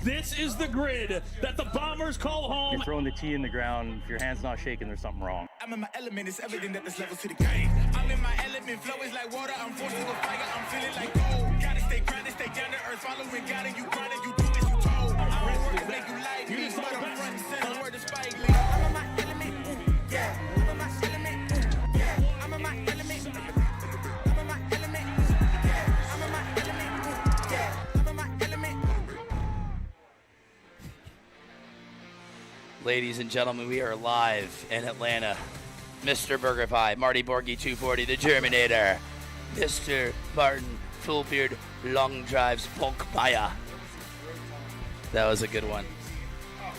This is the grid that the Bombers call home. You're throwing the tee in the ground. If your hand's not shaking, there's something wrong. I'm in my element. It's evident that there's levels to the game. I'm in my element. Flow is like water. I'm forced to a fire. I'm feeling like gold. Gotta stay grounded, stay down to earth. Following God and you grinding. You do as you told. I don't work to make you like me, but I'm front and center. Word to Spike Lee. I'm in my element. Yeah. I'm in my element. Yeah. I'm in my element. I'm in my element. Yeah. I'm in my element. Yeah. I'm in my element. Ladies and gentlemen, we are live in Atlanta. Mr. Burger Pie, Marty Borgie 240, the Germinator. Mr. Martin Fullbeard Long Drives Volkmeier. That was a good one.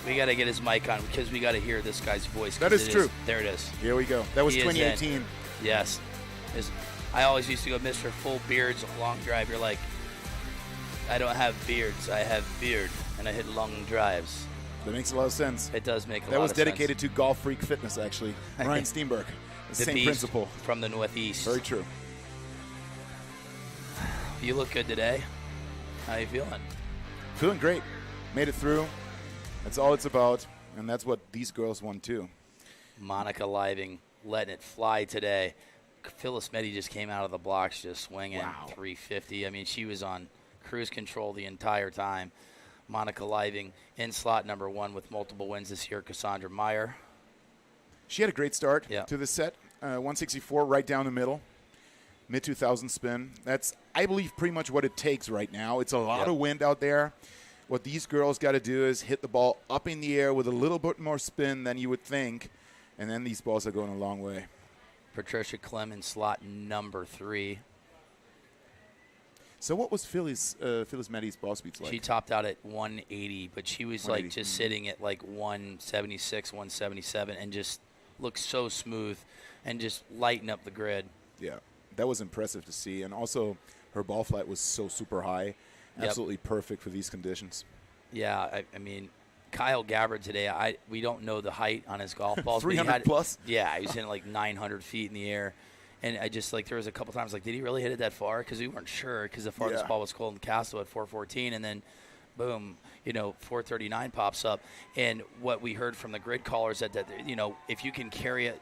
We got to get his mic on because we got to hear this guy's voice. That is true. There it is. Here we go. That was He is 2018. Yes. I always used to go, Mr. Full Beards Long Drive. You're like, I don't have beards. I have beard, and I hit long drives. That makes a lot of sense. It does make a lot of sense. That was dedicated to Golf Freak Fitness, actually. Ryan Steenberg. The same beast principle. From the Northeast. Very true. You look good today. How you feeling? Feeling great. Made it through. That's all it's about, and that's what these girls want too. Monica Living letting it fly today. Phyllis Meddy just came out of the blocks just swinging 350. I mean, she was on cruise control the entire time. Monica Living in slot number 1 with multiple wins this year. Cassandra Meyer. She had a great start to this set. 164 right down the middle. Mid-2000 spin. That's, I believe, pretty much what it takes right now. It's a lot of wind out there. What these girls got to do is hit the ball up in the air with a little bit more spin than you would think, and then these balls are going a long way. Patricia Clem in slot number 3. So what was Phyllis Meddy's ball speeds like? She topped out at 180, but she was like just sitting at like 176, 177, and just looked so smooth and just lighten up the grid. Yeah, that was impressive to see. And also her ball flight was so super high. Absolutely perfect for these conditions. Yeah, I mean, Kyle Gabbard today, we don't know the height on his golf balls. 300 plus? Yeah, he was hitting like 900 feet in the air. And I just, like, there was a couple times, like, did he really hit it that far? Because we weren't sure because the farthest ball was Colton Castle at 414. And then, boom, 439 pops up. And what we heard from the grid callers that if you can carry it,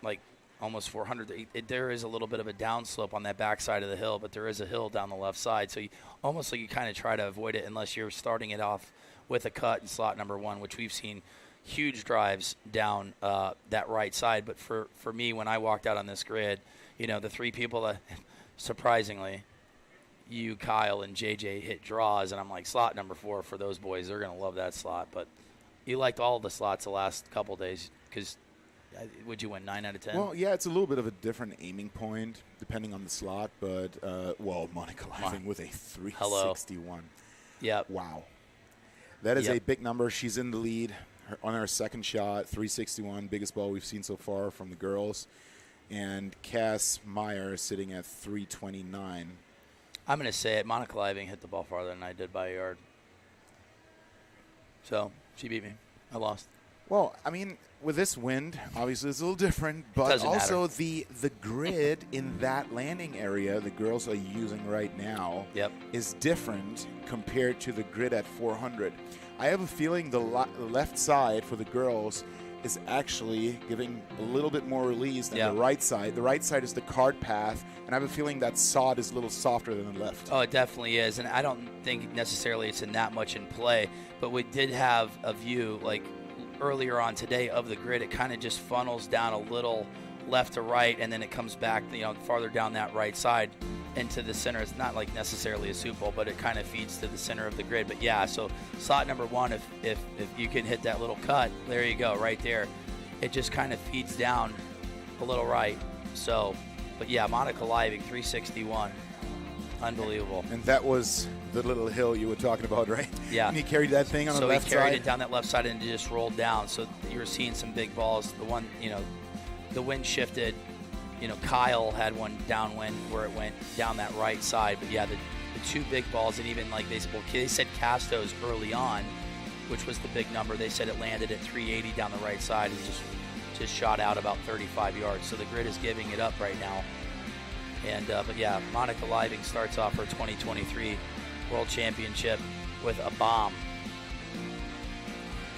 like, almost 400, there is a little bit of a downslope on that backside of the hill, but there is a hill down the left side. So almost like you kind of try to avoid it unless you're starting it off with a cut in slot number 1, which we've seen huge drives down that right side. But for me, when I walked out on this grid, the 3 people that, surprisingly, you, Kyle, and JJ hit draws, and I'm like, slot number 4 for those boys. They're going to love that slot. But you liked all the slots the last couple of days because – would you win 9 out of 10? Well, yeah, it's a little bit of a different aiming point depending on the slot, but Monica Living with a 361. Yeah. Wow. That is a big number. She's in the lead on her second shot, 361, biggest ball we've seen so far from the girls. And Cass Meyer sitting at 329. I'm going to say it. Monica Living hit the ball farther than I did by a yard. So she beat me. I lost. Well, I mean, with this wind, obviously it's a little different, but also the grid in that landing area the girls are using right now is different compared to the grid at 400. I have a feeling the left side for the girls is actually giving a little bit more release than the right side. The right side is the cart path, and I have a feeling that sod is a little softer than the left. Oh, it definitely is, and I don't think necessarily it's in that much in play, but we did have a view, like, earlier on today of the grid. It kind of just funnels down a little left to right, and then it comes back, farther down that right side into the center. It's not like necessarily a soup bowl, but it kind of feeds to the center of the grid. But yeah, so slot number 1, if you can hit that little cut, there you go, right there. It just kind of feeds down a little right. So, but yeah, Monica Living 361, unbelievable. And that was the little hill you were talking about, right? Yeah. And he carried that thing on the left side? So he carried it down that left side and it just rolled down. So you were seeing some big balls. The one, the wind shifted. Kyle had one downwind where it went down that right side. But, yeah, the 2 big balls, and even like they said Castos early on, which was the big number. They said it landed at 380 down the right side and just shot out about 35 yards. So the grid is giving it up right now. And but yeah, Monica Living starts off her 2023 World Championship with a bomb.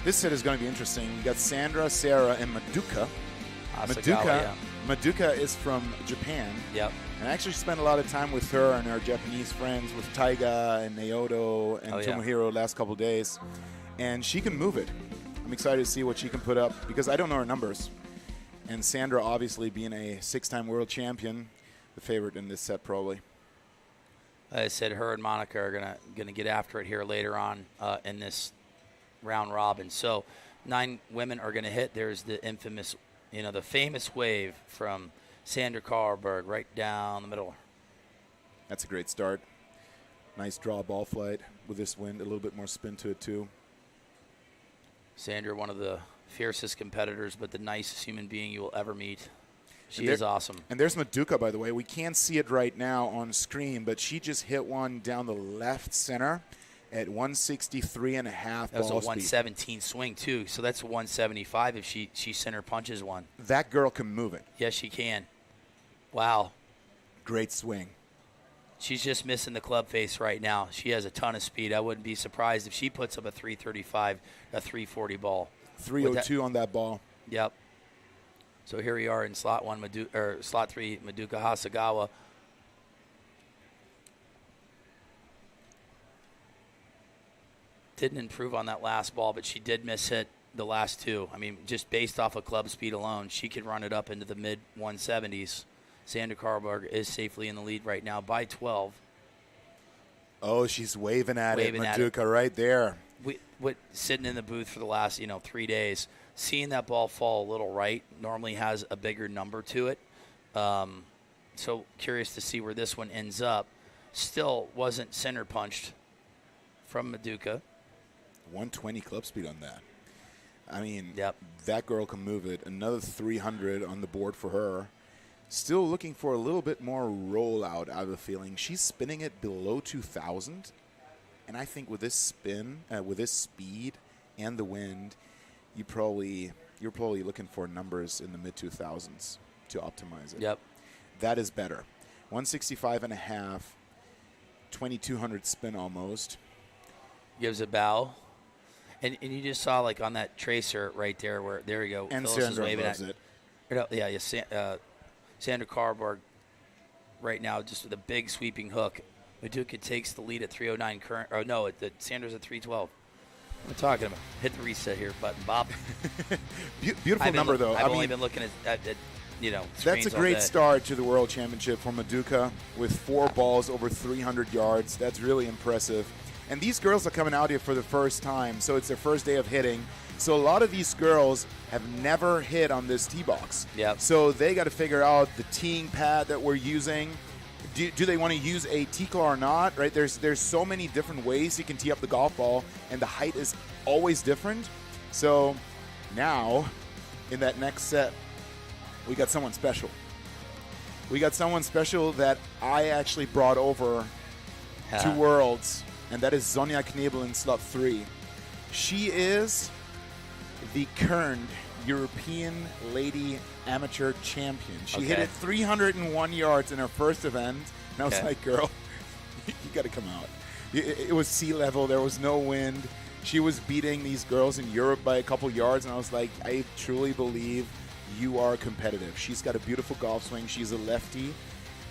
This set is going to be interesting. You got Sandra, Sarah, and Madoka. Madoka is from Japan. Yep. And I actually spent a lot of time with her and her Japanese friends, with Taiga and Naoto and Tomohiro last couple days. And she can move it. I'm excited to see what she can put up because I don't know her numbers. And Sandra, obviously, being a 6-time world champion, the favorite in this set probably. I said her and Monica are gonna get after it here later on in this round robin. So 9 women are gonna hit. There's the infamous, the famous wave from Sandra Karlberg right down the middle. That's a great start. Nice draw ball flight with this wind. A little bit more spin to it too. Sandra, one of the fiercest competitors, but the nicest human being you will ever meet. She is awesome. And there's Madoka, by the way. We can't see it right now on screen, but she just hit one down the left center at 163.5 That was a 117 swing, too. So that's a 175 if she center punches one. That girl can move it. Yes, she can. Wow. Great swing. She's just missing the club face right now. She has a ton of speed. I wouldn't be surprised if she puts up a 335, a 340 ball. 302 on that ball. Yep. So here we are in slot 3, Madoka Hasegawa. Didn't improve on that last ball, but she did miss hit the last 2. I mean, just based off of club speed alone, she could run it up into the mid-170s. Sandra Karlberg is safely in the lead right now by 12. Oh, she's waving at it, Madoka, right there. Sitting in the booth for the last 3 days, seeing that ball fall a little right normally has a bigger number to it. So curious to see where this one ends up. Still wasn't center punched from Madoka. 120 club speed on that. I mean, that girl can move it. Another 300 on the board for her. Still looking for a little bit more rollout, I have a feeling. She's spinning it below 2,000. And I think with this spin, with this speed and the wind, you're probably looking for numbers in the mid-2000s to optimize it. Yep. That is better. 165.5, 2,200 spin almost. Gives a bow. And you just saw, like, on that tracer right there, where, there you go. And Sandra loves it. Sandra Karlberg right now just with a big sweeping hook. Madoka takes the lead at 309 current. Oh, no, Sandra's at 312. What am I talking about? Hit the reset here button, Bob. Beautiful number, though. I've only been looking at that's a great start to the World Championship for Madoka with 4 balls over 300 yards. That's really impressive. And these girls are coming out here for the first time, so it's their first day of hitting. So a lot of these girls have never hit on this tee box. Yep. So they got to figure out the teeing pad that we're using. Do they want to use a tee claw or not? Right? There's so many different ways you can tee up the golf ball, and the height is always different. So now, in that next set, we got someone special. We got someone special that I actually brought over to Worlds, and that is Sonja Knebel in slot 3. She is the current European Lady Amateur Champion. She hit it 301 yards in her first event, and I was like, girl, you got to come out. It was sea level. There was no wind. She was beating these girls in Europe by a couple yards, and I was like, I truly believe you are competitive. She's got a beautiful golf swing. She's a lefty,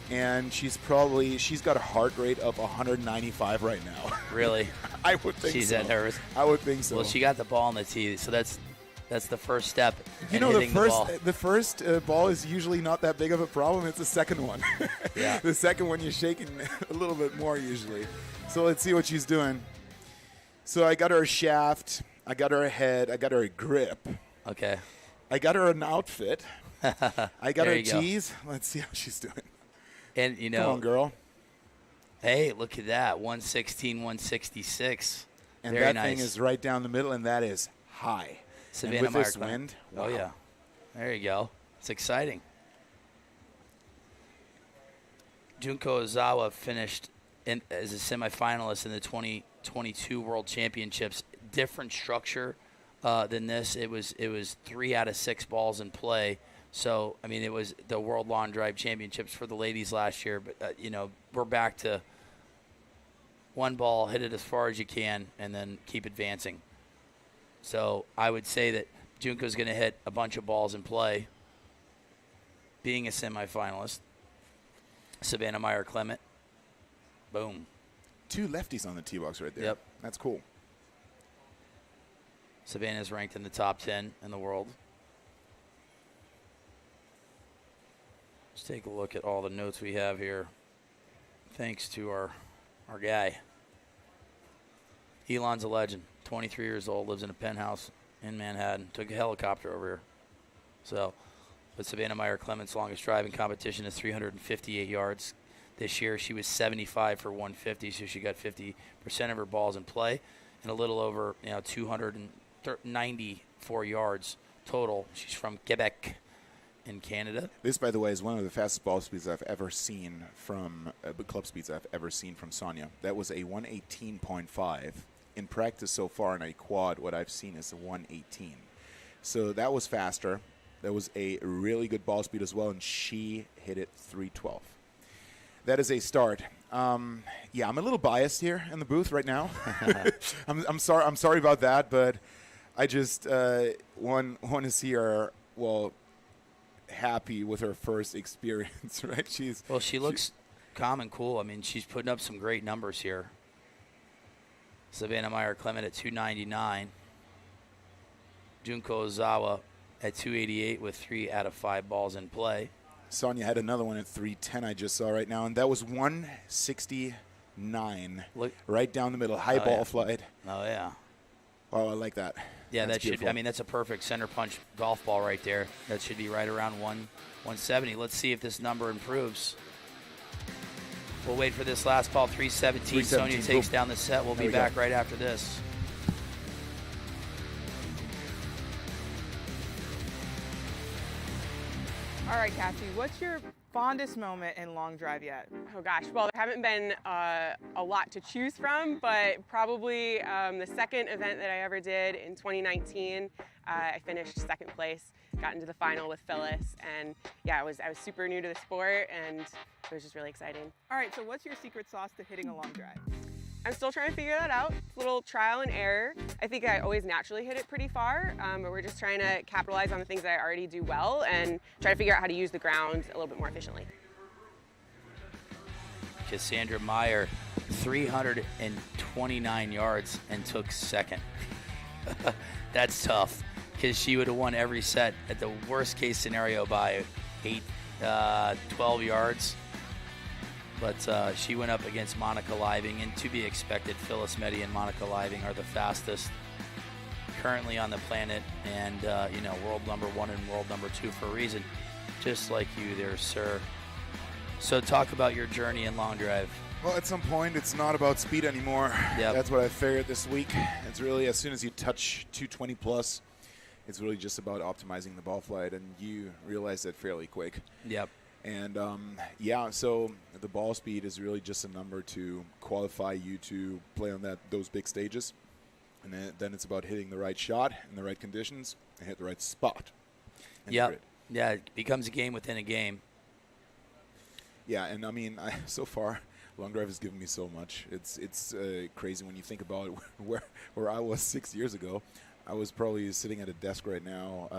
and she's got a heart rate of 195 right now. Really? I would think she's so. that nervous. I would think so. Well, she got the ball on the tee, so that's the first step. The first ball is usually not that big of a problem. It's the second one. Yeah. The second one you're shaking a little bit more usually. So let's see what she's doing. So I got her a shaft. I got her a head. I got her a grip. Okay. I got her an outfit. I got her you go. tees. Let's see how she's doing. And come on, girl. Hey, look at that. 116, 166. And Very that nice. thing is right down the middle, and that is high. Savannah and with Meyer this wind, wow. Oh, yeah. There you go. It's exciting. Junko Ozawa finished as a semifinalist in the 2022 World Championships. Different structure than this. It was 3 out of 6 balls in play. So, I mean, it was the World Lawn Drive Championships for the ladies last year. But, we're back to 1 ball, hit it as far as you can, and then keep advancing. So I would say that Junko's going to hit a bunch of balls in play, being a semifinalist. Savannah Meyer-Clement, boom. 2 lefties on the tee box right there. Yep. That's cool. Savannah's ranked in the top 10 in the world. Let's take a look at all the notes we have here. Thanks to our guy. Elon's a legend. 23 years old, lives in a penthouse in Manhattan. Took a helicopter over here. So, but Savannah Meyer-Clement's longest driving competition is 358 yards. This year she was 75 for 150, so she got 50% of her balls in play, and a little over 294 yards total. She's from Quebec in Canada. This, by the way, is one of the fastest ball speeds I've ever seen from club speeds I've ever seen from Sonia. That was a 118.5. In practice so far in a quad, what I've seen is a 118. So that was faster. That was a really good ball speed as well, and she hit it 312. That is a start. Yeah, I'm a little biased here in the booth right now. I'm sorry about that, but I just want to see her happy with her first experience, right? She looks calm and cool. I mean, she's putting up some great numbers here. Savannah Meyer-Clement at 299. Junko Ozawa at 288 with 3 out of 5 balls in play. Sonia had another one at 310 I just saw right now, and that was 169. Right down the middle, high ball flight. Oh, yeah. Oh, I like that. Yeah, that's beautiful. That's a perfect center punch golf ball right there. That should be right around 170. Let's see if this number improves. We'll wait for this last ball, 317. Sonia takes down the set. We'll be back right after this. All right, Cassie, what's your fondest moment in long drive yet? Oh gosh, well, there haven't been a lot to choose from, but probably the second event that I ever did in 2019, I finished second place, got into the final with Phyllis, and yeah, I was super new to the sport, and it was just really exciting. All right, so what's your secret sauce to hitting a long drive? I'm still trying to figure that out. It's a little trial and error. I think I always naturally hit it pretty far, but we're just trying to capitalize on the things that I already do well and try to figure out how to use the ground a little bit more efficiently. Cassandra Meyer, 329 yards and took second. That's tough because she would have won every set at the worst case scenario by 12 yards. But she went up against Monica Living, and to be expected, Phyllis Meddy and Monica Living are the fastest currently on the planet, and world number 1 and world number 2 for a reason, just like you there, sir. So talk about your journey in long drive. Well, at some point, it's not about speed anymore. Yep. That's what I figured this week. It's really, as soon as you touch 220 plus, it's really just about optimizing the ball flight, and you realize that fairly quick. Yep. And, so the ball speed is really just a number to qualify you to play on those big stages. And then it's about hitting the right shot in the right conditions and hit the right spot. Yeah, it becomes a game within a game. Yeah, and, so far, long drive has given me so much. It's crazy when you think about where I was 6 years ago. I was probably sitting at a desk right now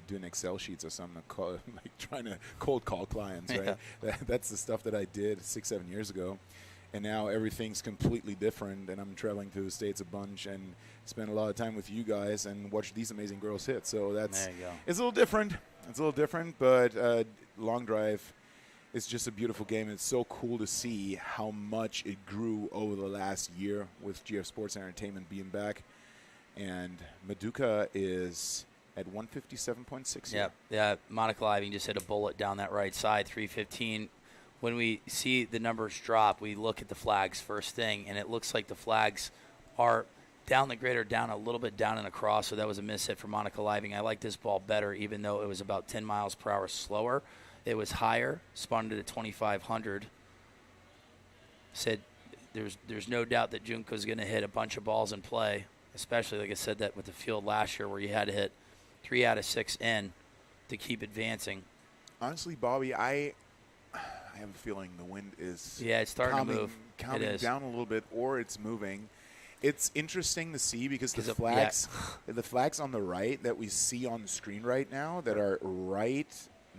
doing Excel sheets or something, like trying to cold call clients, right? Yeah. That's the stuff that I did 6-7 years ago. And now everything's completely different, and I'm traveling to the States a bunch and spend a lot of time with you guys and watch these amazing girls hit. So it's a little different. It's a little different, but long drive is just a beautiful game. It's so cool to see how much it grew over the last year with GF Sports Entertainment being back. And Maduka is at 157.6. Yeah. Monica Living just hit a bullet down that right side, 315. When we see the numbers drop, we look at the flags first thing, and it looks like the flags are down the grid or down a little bit down and across, so that was a miss hit for Monica Living. I like this ball better, even though it was about 10 miles per hour slower. It was higher, spun it at 2,500. Said there's no doubt that Junko's going to hit a bunch of balls in play. Especially, like I said, that with the field last year where you had to hit 3 out of 6 in to keep advancing. Honestly, Bobby, I have a feeling the wind is it's starting to move. Calming down a little bit, or it's moving. It's interesting to see because the flags on the right that we see on the screen right now that are right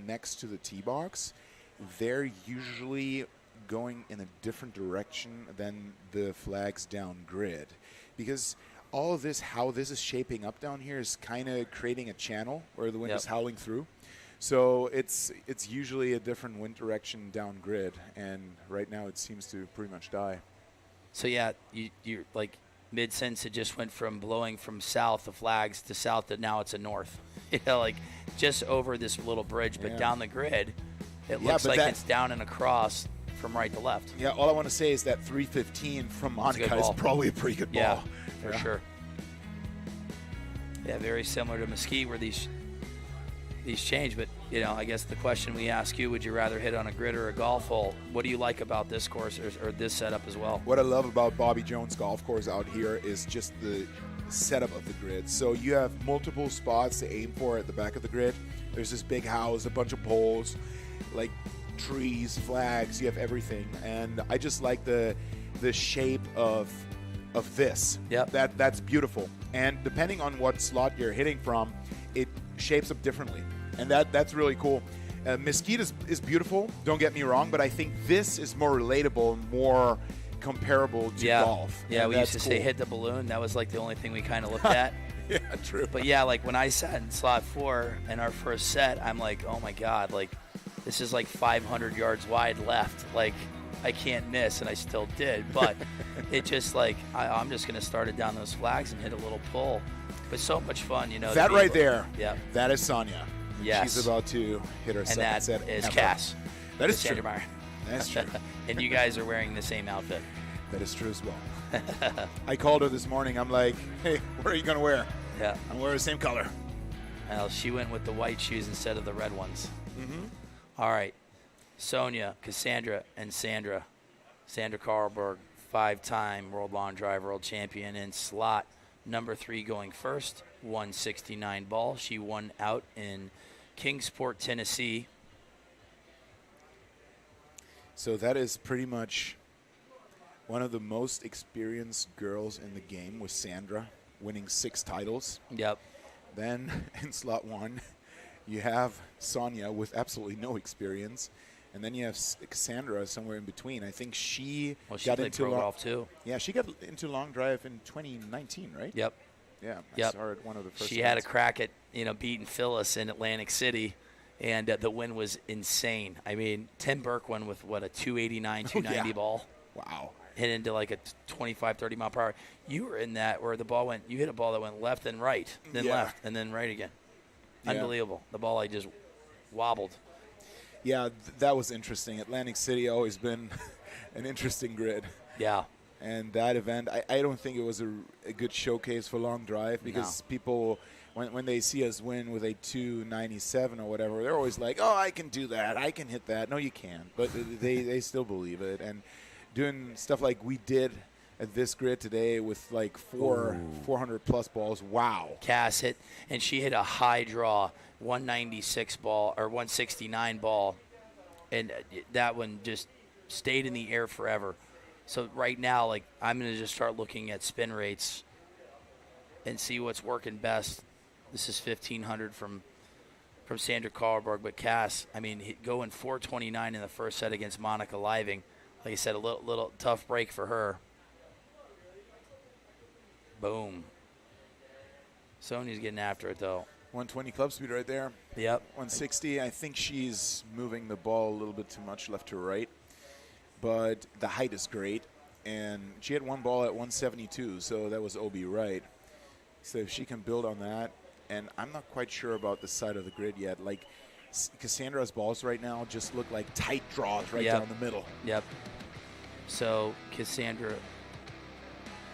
next to the tee box, they're usually going in a different direction than the flags down grid, because all of this, how this is shaping up down here, is kind of creating a channel where the wind is howling through. So it's usually a different wind direction down grid, and right now it seems to pretty much die. So yeah, you're like mid-sentence, it just went from blowing from south, the flags, to south, to now it's a north. Like just over this little bridge, but down the grid, it looks like it's down and across from right to left. Yeah, all I want to say is that 315 from Monica is probably a pretty good ball. Yeah, for sure. Yeah, very similar to Mesquite where these change, but I guess the question we ask you, would you rather hit on a grid or a golf hole? What do you like about this course or this setup as well? What I love about Bobby Jones Golf Course out here is just the setup of the grid. So you have multiple spots to aim for at the back of the grid. There's this big house, a bunch of poles, like trees, flags, you have everything. And I just like the shape of this. Yep. That's beautiful. And depending on what slot you're hitting from, it shapes up differently, and that's really cool. Mesquite is beautiful, don't get me wrong, but I think this is more relatable, more comparable to golf. Yeah, we used to say hit the balloon. That was like the only thing we kind of looked at. Yeah, true. But yeah, like when I sat in slot 4 in our first set, I'm like, oh my God, like this is like 500 yards wide left. Like I can't miss, and I still did. But it just like, I'm just going to start it down those flags and hit a little pull. But so much fun, That right there, yeah, that is Sonia. Yes. She's about to hit her second set. And that is Cass. That is true. That's true. And you guys are wearing the same outfit. That is true as well. I called her this morning. I'm like, hey, what are you going to wear? Yeah. I'm wearing the same color. Well, she went with the white shoes instead of the red ones. Mm-hmm. All right. Sonia, Cassandra, and Sandra. Sandra Karlberg, 5-time World Long Drive World Champion in slot number 3 going first, 169 ball. She won out in Kingsport, Tennessee. So that is pretty much one of the most experienced girls in the game, with Sandra winning 6 titles. Yep. Then in slot 1, you have Sonia with absolutely no experience. And then you have Cassandra somewhere in between. I think she got into golf too. Yeah, she got into long drive in 2019, right? Yep. Yeah, I saw her at one of the first. She had a crack at beating Phyllis in Atlantic City, and the win was insane. I mean, Tim Burke won with what, a 289, 290 ball. Wow. Hit into like a 25, 30 mile per hour. You were in that where the ball went. You hit a ball that went left and right, then left and then right again. Unbelievable. The ball just wobbled. Yeah, that was interesting. Atlantic City always been an interesting grid. Yeah. And that event, I don't think it was a good showcase for long drive, because people, when they see us win with a 297 or whatever, they're always like, oh, I can do that. I can hit that. No, you can't. But they still believe it. And doing stuff like we did at this grid today with like 400-plus balls, wow. Cass hit, and she hit a high draw, 196 ball or 169 ball, and that one just stayed in the air forever. So right now, like, I'm going to just start looking at spin rates and see what's working best. This is 1,500 from Sandra Karlberg, but Cass, I mean, going 429 in the first set against Monica Living. Like I said, a little tough break for her. Boom. Sonia's getting after it, though. 120 club speed right there. Yep. 160. I think she's moving the ball a little bit too much left to right. But the height is great. And she had one ball at 172, so that was OB right. So if she can build on that, and I'm not quite sure about the side of the grid yet. Like, Cassandra's balls right now just look like tight draws right down the middle. Yep. So Cassandra,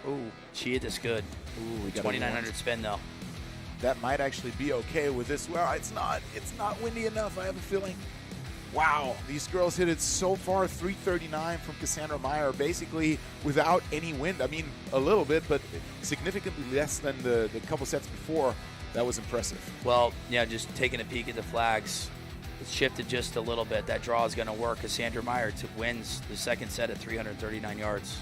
ooh, she hit this good. Ooh, 2,900 spin though. That might actually be okay with this. Well, it's not windy enough, I have a feeling. Wow, these girls hit it so far, 339 from Cassandra Meyer, basically without any wind. I mean, a little bit, but significantly less than the couple sets before. That was impressive. Well, yeah, just taking a peek at the flags, it's shifted just a little bit. That draw is going to work. Cassandra Meyer wins the second set at 339 yards.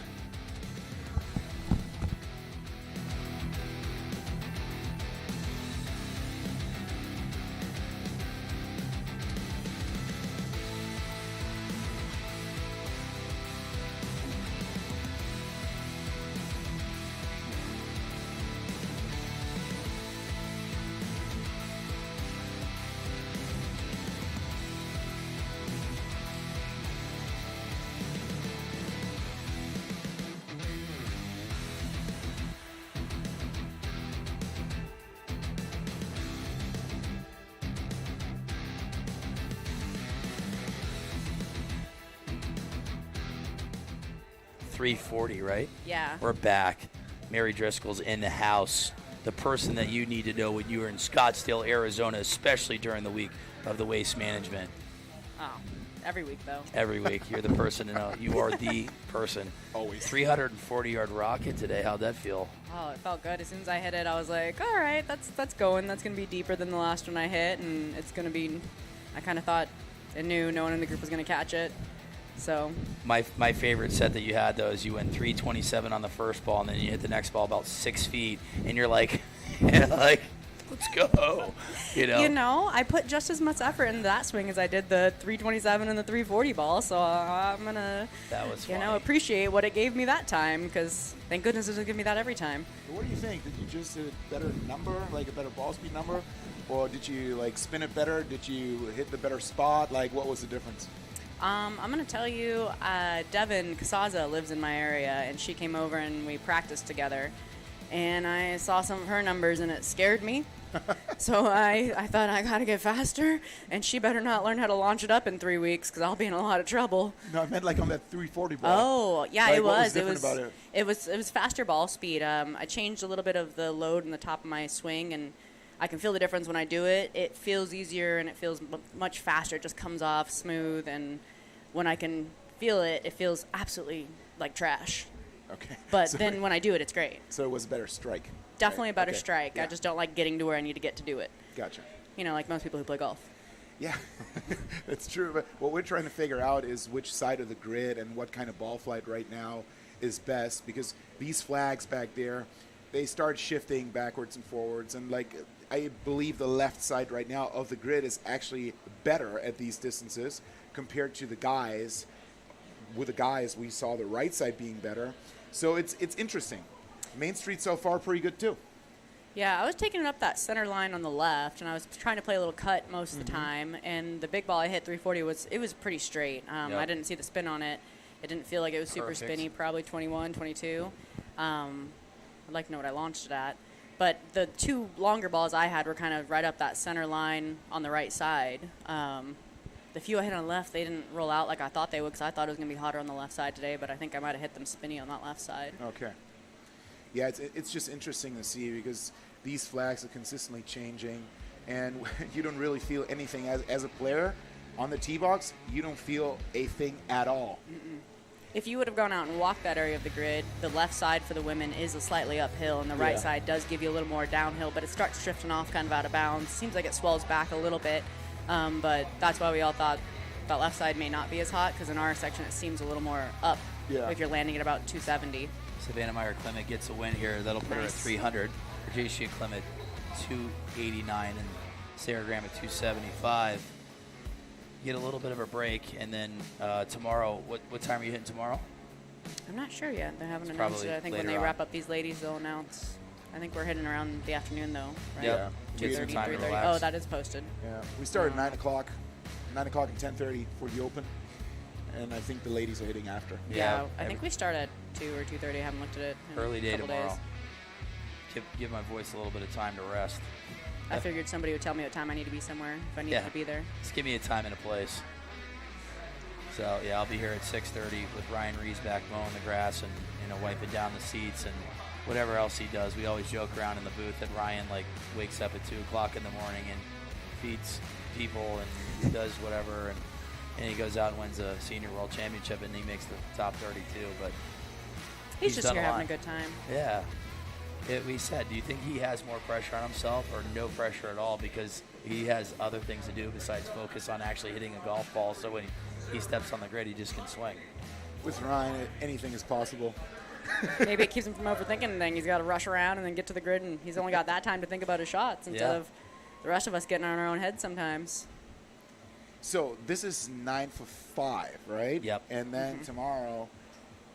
340, right? Yeah. We're back. Mary Driscoll's in the house. The person that you need to know when you are in Scottsdale, Arizona, especially during the week of the Waste Management. Oh, every week, though. Every week. You're the person to know. You are the person. Always. 340-yard rocket today. How'd that feel? Oh, it felt good. As soon as I hit it, I was like, all right, that's going. That's going to be deeper than the last one I hit, and it's going to be, I kind of thought and knew no one in the group was going to catch it. So my favorite set that you had, though, is you went 327 on the first ball, and then you hit the next ball about 6 feet, and you're like, let's go. You know, I put just as much effort into that swing as I did the 327 and the 340 ball, so I'm going to, appreciate what it gave me that time, because thank goodness it doesn't give me that every time. What do you think? Did you just hit a better number, like a better ball speed number? Or did you, like, spin it better? Did you hit the better spot? Like, what was the difference? I'm going to tell you, Devin Casaza lives in my area, and she came over and we practiced together. And I saw some of her numbers, and it scared me. So I thought, I got to get faster, and she better not learn how to launch it up in 3 weeks, because I'll be in a lot of trouble. No, I meant like on that 340 ball. Oh, yeah, like, it was. What was different about it? It was faster ball speed. I changed a little bit of the load in the top of my swing, and I can feel the difference when I do it. It feels easier, and it feels much faster. It just comes off smooth, and when I can feel it, it feels absolutely like trash. Okay. But then when I do it, it's great. So it was a better strike. Definitely a better Okay. strike. Yeah. I just don't like getting to where I need to get to do it. Gotcha. Like most people who play golf. Yeah, that's true. But what we're trying to figure out is which side of the grid and what kind of ball flight right now is best, because these flags back there, they start shifting backwards and forwards. And like, I believe the left side right now of the grid is actually better at these distances compared to the guys. With the guys, we saw the right side being better. So it's interesting. Main Street so far pretty good too. Yeah, I was taking it up that center line on the left, and I was trying to play a little cut most of the time. And the big ball I hit 340 was pretty straight. I didn't see the spin on it. It didn't feel like it was super spinny, probably 21, 22. I'd like to know what I launched it at. But the two longer balls I had were kind of right up that center line on the right side. The few I hit on the left, they didn't roll out like I thought they would, because I thought it was going to be hotter on the left side today, but I think I might have hit them spinny on that left side. Okay. Yeah, it's just interesting to see, because these flags are consistently changing, and you don't really feel anything. As a player on the tee box, you don't feel a thing at all. Mm-mm. If you would have gone out and walked that area of the grid, the left side for the women is a slightly uphill, and the right side does give you a little more downhill, but it starts drifting off kind of out of bounds. Seems like it swells back a little bit. But that's why we all thought that left side may not be as hot, because in our section it seems a little more up if you're landing at about 270. Savannah Meyer-Clement gets a win here. That'll put her at 300. Rajesia Clement 289 and Sarah Graham at 275. Get a little bit of a break, and then tomorrow, what time are you hitting tomorrow? I'm not sure yet. They haven't announced it. I think when they wrap up these ladies, they'll announce. I think we're hitting around the afternoon, though, right? Yeah. 2:30, 3:30. Oh, that is posted. Yeah. We start at 9 o'clock. 9 o'clock and 10:30 for the Open. And I think the ladies are hitting after. Yeah, I think we start at 2 or 2:30. I haven't looked at it in Early day a couple tomorrow. days. Give my voice a little bit of time to rest. I figured somebody would tell me what time I need to be somewhere if I needed to be there. Just give me a time and a place. So, yeah, I'll be here at 6:30 with Ryan Riesback mowing the grass and, wiping down the seats and whatever else he does. We always joke around in the booth that Ryan, wakes up at 2 o'clock in the morning and feeds people and does whatever. And he goes out and wins a senior world championship, and he makes the top 32. But he's just here having a good time. Yeah. We said, do you think he has more pressure on himself or no pressure at all, because he has other things to do besides focus on actually hitting a golf ball, so when he steps on the grid, he just can swing? With Ryan, anything is possible. Maybe it keeps him from overthinking anything. He's got to rush around and then get to the grid, and he's only got that time to think about his shots instead of the rest of us getting on our own head sometimes. So this is 9 for 5, right? Yep. And then tomorrow,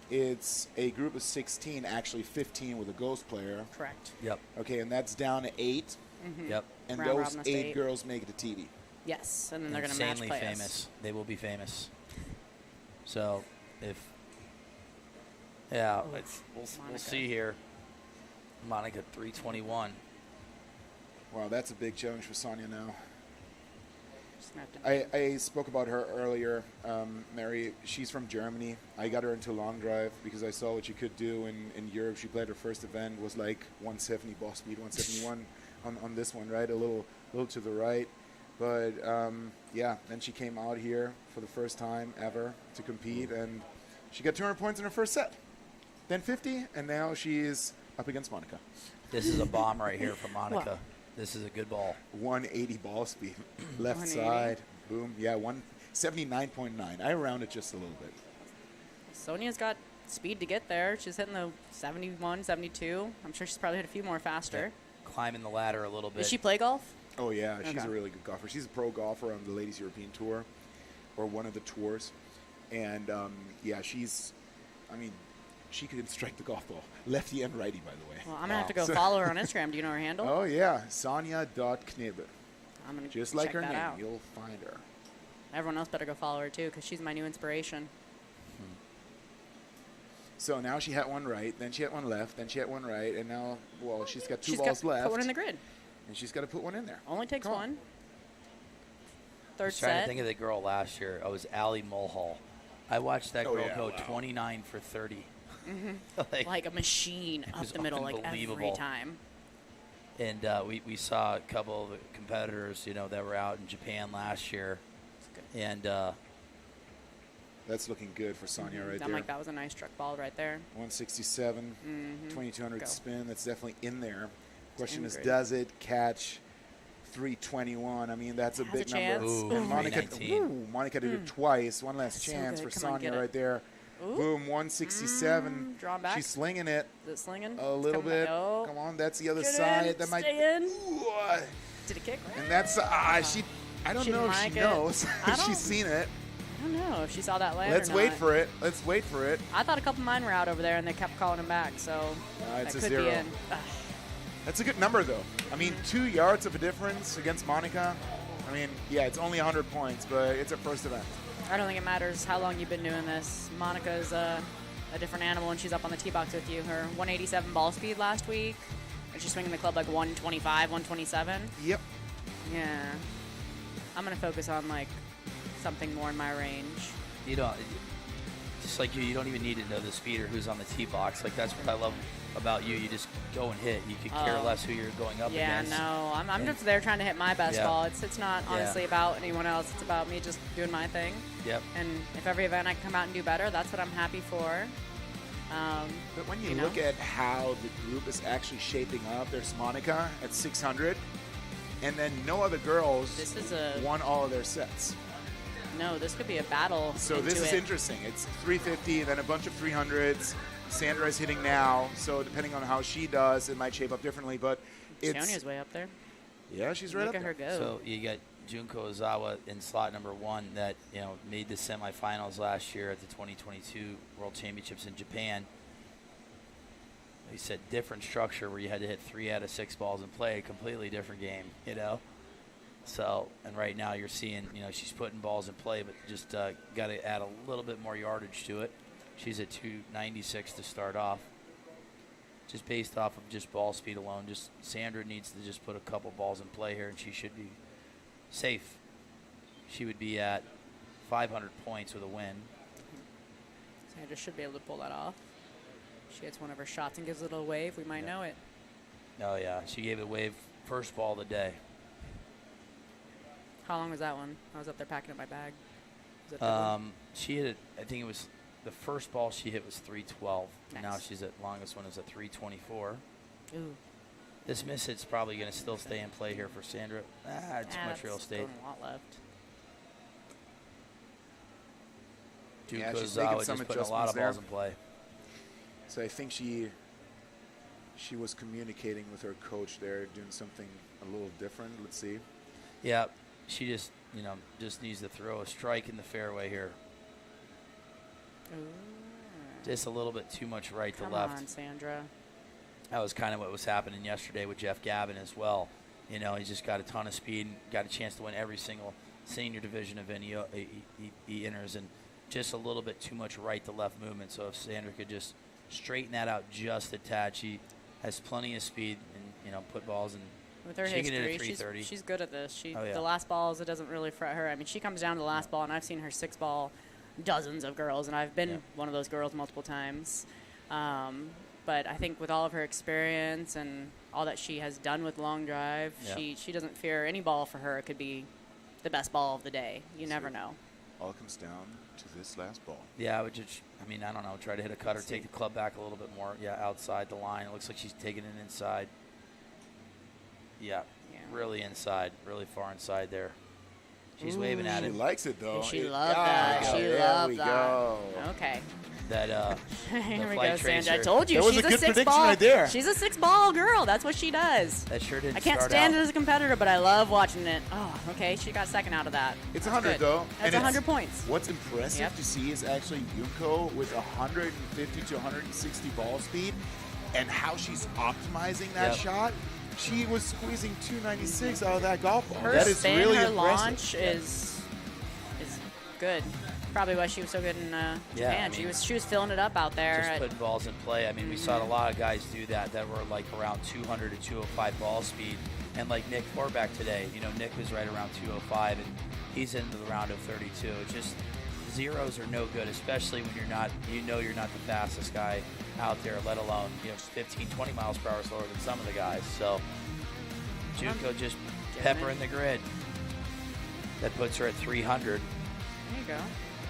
it's a group of 16, actually 15 with a ghost player. Correct. Yep. Okay, and that's down to 8. Yep. And Round those robin us to 8 eight. girls make it to TV. Yes, and then they're going to match Insanely play famous. us. They will be famous. So we'll see here. Monica 321. Wow, that's a big challenge for Sonia now. I spoke about her earlier, Mary. She's from Germany. I got her into long drive because I saw what she could do in Europe. She played her first event, was like 170 ball speed, 171 on this one, right? A little to the right. But, yeah, then she came out here for the first time ever to compete, and she got 200 points in her first set. Then 50, and now she's up against Monica. This is a bomb right here from Monica. This is a good ball. 180 ball speed. Left side. Boom. Yeah, 179.9. I rounded just a little bit. Sonia's got speed to get there. She's hitting the 71, 72. I'm sure she's probably hit a few more faster. Yeah. Climbing the ladder a little bit. Does she play golf? Oh, yeah. She's a really good golfer. She's a pro golfer on the Ladies European Tour, or one of the tours. And, yeah, she's, I mean, she could strike the golf ball. Lefty and righty, by the way. Well, I'm going to have to go follow her on Instagram. Do you know her handle? Oh, yeah. Sonia.knibbe. I'm going to just like her that name, out. you'll find her. Everyone else better go follow her, too, because she's my new inspiration. So now she hit one right, then she hit one left, then she hit one right, and now, well, she's got two balls left. Put one in the grid. And she's got to put one in there. Only takes one. I was trying to think of the girl last year. It was Allie Mulhall. I watched that girl go 29 for 30. like a machine up the middle, like every time. And we saw a couple of the competitors, that were out in Japan last year. And that's looking good for Sonia right there. I'm like, that was a nice struck ball right there. 167, 2200 spin. That's definitely in there. Question is, does it catch 321? I mean, that's a big number. Ooh, and Monica did it twice. One last chance for Sonia right there. Ooh. Boom, 167. Drawn back. She's slinging it. Is it slinging? A little bit. Oh. Come on, that's the other Get side. In. That might. Stay in. Did it kick? And that's I don't know if she knows. She's seen it. I don't know if she saw that land. Let's wait for it. Let's wait for it. I thought a couple of mine were out over there, and they kept calling him back. So it's that a could 0. be in. That's a good number, though. I mean, 2 yards of a difference against Monica. I mean, yeah, it's only 100 points, but it's her first event. I don't think it matters how long you've been doing this. Monica's a different animal, and she's up on the tee box with you. Her 187 ball speed last week, and she's swinging the club like 125, 127. Yep. Yeah. I'm going to focus on, like, something more in my range. You don't, just like you don't even need to know the speed or who's on the tee box. Like, that's what I love about you. You just go and hit. You could care less who you're going up against. Yeah, no. I'm just there trying to hit my best ball. It's not honestly about anyone else. It's about me just doing my thing. Yep. And if every event I can come out and do better, that's what I'm happy for. But when you look at how the group is actually shaping up, there's Monica at 600, and then no other girls won all of their sets. No, this could be a battle. So this is interesting. It's 350, then a bunch of 300s. Sandra is hitting now, so depending on how she does, it might shape up differently. But Sonia's way up there. Yeah, she's right up there. Look at her go. So you got Junko Ozawa in slot number 1 that made the semifinals last year at the 2022 World Championships in Japan. He said different structure where you had to hit 3 out of 6 balls and play a completely different game. So, and right now you're seeing, she's putting balls in play, but just got to add a little bit more yardage to it. She's at 296 to start off. Just based off of just ball speed alone. Just Sandra needs to just put a couple balls in play here, and she should be safe. She would be at 500 points with a win. Sandra should be able to pull that off. She hits one of her shots and gives it a little wave. We might know it. Oh, yeah. She gave it a wave first ball of the day. How long was that one? I was up there packing up my bag. She hit it, I think it was the first ball she hit was 312. Nice. Now she's at longest one is at 324. Ooh. This miss hit's probably going to still stay in play here for Sandra. Too much real estate. A lot left. Junko Ozawa just putting a lot of balls in play. So I think she was communicating with her coach there, doing something a little different. Let's see. Yeah, she just needs to throw a strike in the fairway here. Ooh. Just a little bit too much right to left. Come on, Sandra. That was kind of what was happening yesterday with Jeff Gavin as well. He just got a ton of speed and got a chance to win every single senior division event he enters, and just a little bit too much right to left movement. So if Sandra could just straighten that out just a tad, she has plenty of speed and put balls in With her She can hit a history, 330. she's good at this. Oh, yeah. The last balls, it doesn't really fret her. I mean, she comes down to the last ball, and I've seen her 6-ball dozens of girls, and I've been one of those girls multiple times. But I think with all of her experience and all that she has done with long drive, she doesn't fear any ball. For her, it could be the best ball of the day. You never know. All comes down to this last ball. Yeah, I would just, I mean, I don't know, try to hit a cutter, take the club back a little bit more. Yeah, outside the line. It looks like she's taking it inside. Yeah, really inside, really far inside there. She's waving at it. She likes it, though. She loved that. She loved that. Go. Okay. That, Here we flight go, Sandra. I tracer. told you, That was she's a good six prediction ball. right there. She's a 6-ball girl. That's what she does. That sure didn't I can't start stand out. it as a competitor, but I love watching it. Oh, okay. She got second out of that. It's That's 100, good. though. That's And 100 points. What's impressive Yep. to see is actually Junko with 150 to 160 ball speed and how she's optimizing that shot. She was squeezing 296 out of that golf ball. Her That is spin, really her impressive. launch is good. Probably why she was so good in Japan. I mean, she was filling it up out there. Just putting balls in play. I mean, we saw a lot of guys do that were like around 200 to 205 ball speed. And like Nick Forback today, you know, Nick was right around 205, and he's into the round of 32. It's just zeros are no good, especially when you're not the fastest guy out there, let alone 15, 20 miles per hour slower than some of the guys. So Junko just peppering the grid. That puts her at 300. There you go.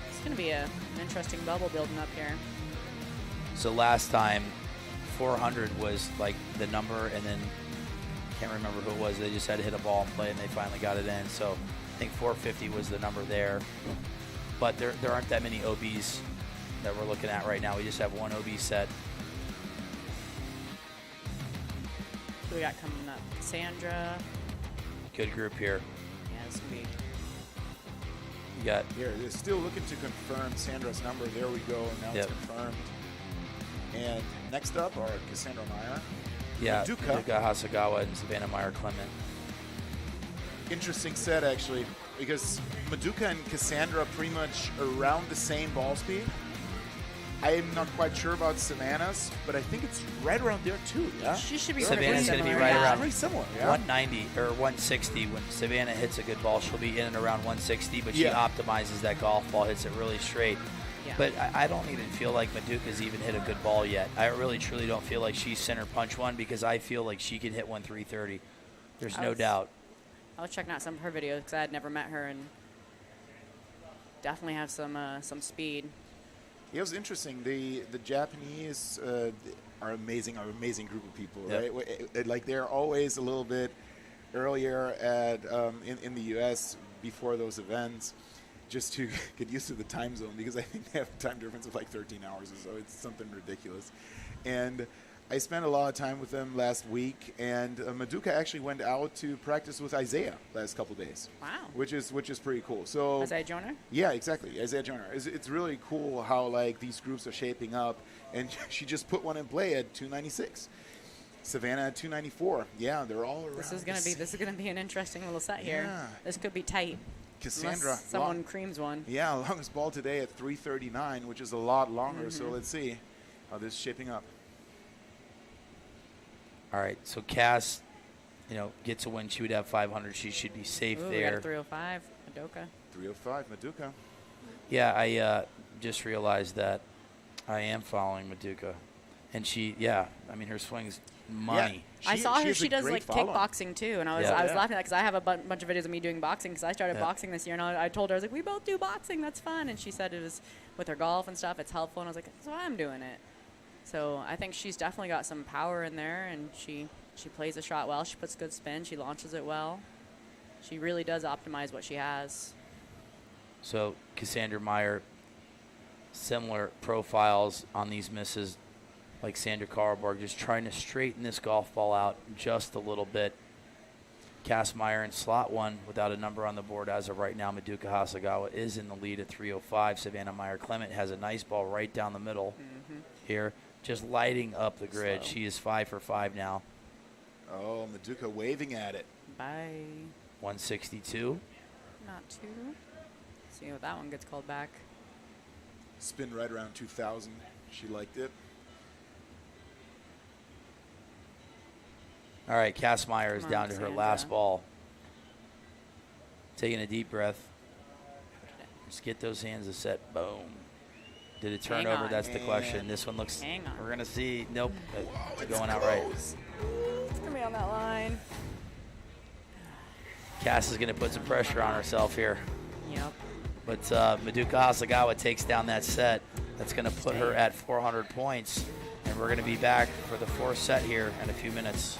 It's going to be an interesting bubble building up here. So last time, 400 was like the number, and then can't remember who it was. They just had to hit a ball and play, and they finally got it in. So I think 450 was the number there. But there aren't that many OBs that we're looking at right now. We just have one OB set. Who we got coming up? Cassandra. Good group here. Yeah, this will be. You got Here, they're still looking to confirm Sandra's number. There we go. Now it's confirmed. And next up are Cassandra Meyer. Maduka Hasagawa and Savannah Meyer-Clement. Interesting set, actually, because Maduka and Cassandra pretty much around the same ball speed. I'm not quite sure about Savannah's, but I think it's right around there too. Yeah, She should be. Savannah's going to be right around pretty similar. Yeah? 190 or 160. When Savannah hits a good ball, she'll be in and around 160, but she optimizes that golf ball, hits it really straight. Yeah. But I don't even feel like Maduka's even hit a good ball yet. I really, truly don't feel like she's center punch one, because I feel like she can hit one 330. There's no doubt. I was checking out some of her videos because I had never met her, and definitely have some speed. Yeah, it was interesting. The Japanese are amazing group of people, right? Like they're always a little bit earlier at in the U.S. before those events, just to get used to the time zone, because I think they have a time difference of like 13 hours or so. It's something ridiculous. And I spent a lot of time with them last week, and Maduka actually went out to practice with Isaiah last couple days. Wow. Which is pretty cool. So Isaiah Joyner? Yeah, exactly. Isaiah Joyner. It's really cool how like these groups are shaping up, and she just put one in play at 296. Savannah at 294. Yeah, they're all around. This is gonna be an interesting little set here. Yeah. This could be tight. Cassandra, someone creams one. Yeah, longest ball today at 339, which is a lot longer. So let's see how this is shaping up. All right, so Cass, gets a win. She would have 500. She should be safe Ooh, there. We got a 305, Maduka. 305, Maduka. Yeah, I just realized that I am following Maduka. And she, her swing's money. Yeah, I saw her. She does great like follow. kickboxing too, and I was laughing at that because I have a bunch of videos of me doing boxing because I started boxing this year, and I told her, I was like, we both do boxing, that's fun, and she said it was with her golf and stuff, it's helpful, and I was like, that's why I'm doing it. So I think she's definitely got some power in there, and she plays the shot well. She puts good spin. She launches it well. She really does optimize what she has. So Cassandra Meyer, similar profiles on these misses, like Sandra Karlborg, just trying to straighten this golf ball out just a little bit. Cass Meyer in slot one without a number on the board as of right now. Maduka Hasagawa is in the lead at 305. Savannah Meyer-Clement has a nice ball right down the middle here, just lighting up the grid. She is 5 for 5 now. Oh, Maduka waving at it. Bye. 162. Not too. See what that one gets called back. Spin right around 2,000. She liked it. All right, Kastmeyer is down to her Sandra. last ball. Taking a deep breath. Just get those hands a set. Boom. Did it turn over? That's the question. This one looks. Hang on. We're going to see. Nope. It's going out right. It's going to be on that line. Cass is going to put some pressure on herself here. Yep. But Madoka Hasagawa takes down that set. That's going to put her at 400 points. And we're going to be back for the fourth set here in a few minutes.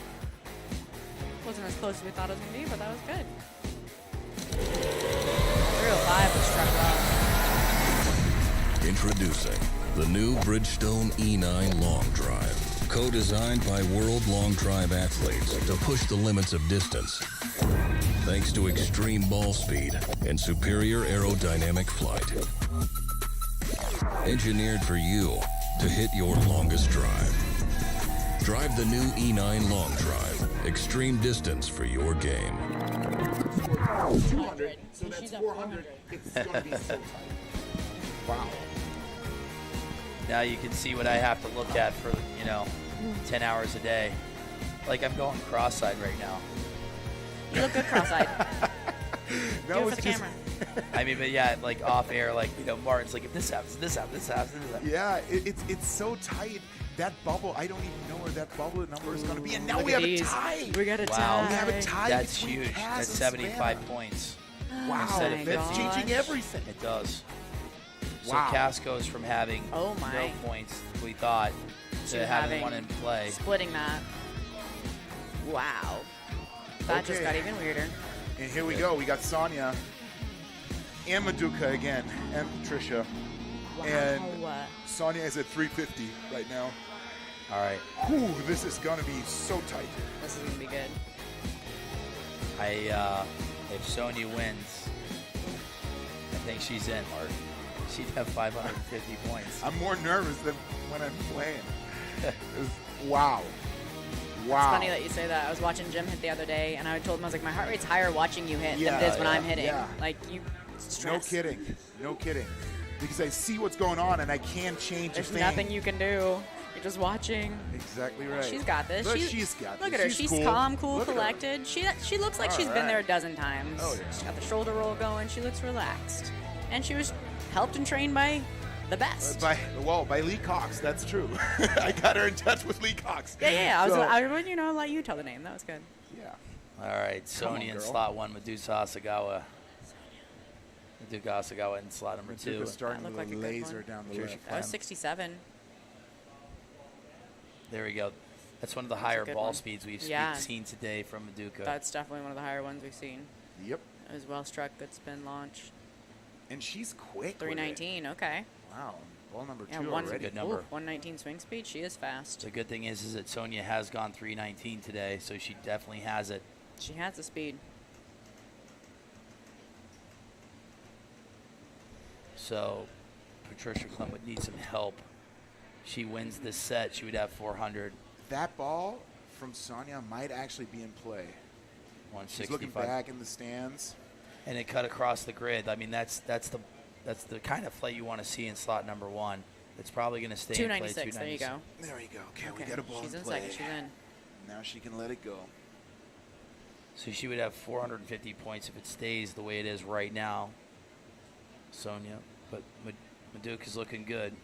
Wasn't as close as we thought it was going to be, but that was good. 305 was struck well. Introducing the new Bridgestone E9 Long Drive. Co-designed by world long drive athletes to push the limits of distance. Thanks to extreme ball speed and superior aerodynamic flight. Engineered for you to hit your longest drive. Drive the new E9 Long Drive. Extreme distance for your game. 200, so that's 400. It's going to be so tight. Wow. Now you can see what I have to look at for, 10 hours a day. Like I'm going cross-eyed right now. You look good cross-eyed. That Do it was for the just, camera. I mean, but yeah, like off air, like, Martin's like, if this happens, this happens, this happens, this happens. yeah, it's so tight. That bubble, I don't even know where that bubble number is going to be. And now Look we at have these. a tie. We got a Wow. tie. We have a tie. That's between huge. Cass That's and 75 Savannah. points. Wow, Instead of that's 50. changing everything. It does. So Wow. Cass goes from having Oh my. no points, we thought, to having one in play. Splitting that. Wow. That just Okay. got even weirder. And here we go. We got Sonia and Madoka again, and Patricia. Wow. And Sonia is at 350 right now. All right. Whew, this is going to be so tight. This is going to be good. If Sonya wins, I think she's in, Mark. She'd have 550 points. I'm more nervous than when I'm playing. Wow. Wow. It's funny that you say that. I was watching Jim hit the other day, and I told him, I was like, my heart rate's higher watching you hit than it is when I'm hitting. Yeah. Like, you stress. No kidding. No kidding. Because I see what's going on, and I can't change There's a thing. nothing you can do. You're just watching. Exactly right. She's got this. But she's got this. Look at her. She's calm, cool, Look at her. collected. She looks like she's been there a dozen times. Oh, yeah. She's got the shoulder roll going. She looks relaxed. And she was helped and trained by the best. By Lee Cox. That's true. I got her in touch with Lee Cox. Yeah. So, I would, let you tell the name. That was good. yeah. All right, Sonya in girl. slot 1, Madoka Hasagawa. Madoka Hasagawa in slot number 2. Madoka's starting That with looked a like a good laser one. down the Patricia left. That was Clem. 67. There we go. That's one of the higher good ball one. speeds we've Yeah. seen today from Madoka. That's definitely one of the higher ones we've seen. Yep. It was well struck. Good spin launch. And she's quick. with it. 319. Okay. Wow. Ball number Yeah, 2 one already. good number. 119 swing speed. She is fast. The good thing is that Sonya has gone 319 today, so she definitely has it. She has the speed. So Patricia Clem would need some help. She wins this set, she would have 400. That ball from Sonia might actually be in play. 165. She's looking back in the stands. And it cut across the grid. I mean, that's the kind of flight you want to see in slot number 1. It's probably going to stay in play. 296. There you go. There you go. Okay, we got a ball She's in in play. second. She's in. Now she can let it go. So she would have 450 points if it stays the way it is right now, Sonya. But Madoka's looking good.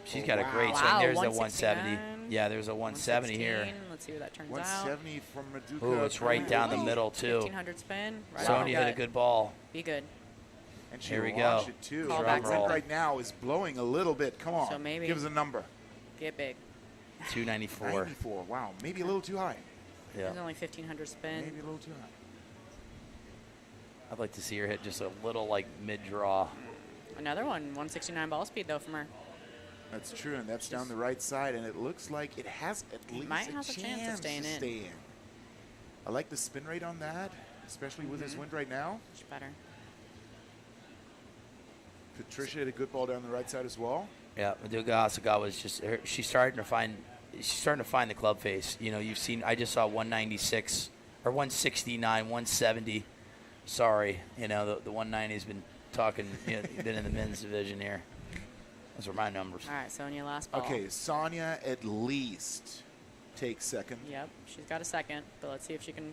She's got a great swing. Wow, There's a 170. 169. Yeah, there's a 170 here. 116. Let's see where that turns out. 170 from Madoka. Ooh, it's right down the middle, too. 1500 spin. Right Sonya off hit a gut. good ball. Be good. And she Here we launched go. it too. Call Her back wind roll. right now is blowing a little bit. Come on. So maybe- Give us a number. Get big. 294. 94. Wow. Maybe a little too high. Yeah. There's only 1500 spin. Maybe a little too high. I'd like to see her hit just a little like mid-draw. Another one. 169 ball speed, though, from her. That's true, and that's down the right side, and it looks like it has at least might a have a chance of staying in. stay in. I like the spin rate on that, especially with this wind right now. Much better. Patricia hit a good ball down the right side as well. Yeah, Madoka Hasagawa is just she's starting to find the club face. You've seen I just saw 196 or 169, 170. Sorry, the 190's been talking been in the men's division here. Those are my numbers. All right, Sonya, last ball. Okay, Sonya at least takes second. Yep, she's got a second, but let's see if she can.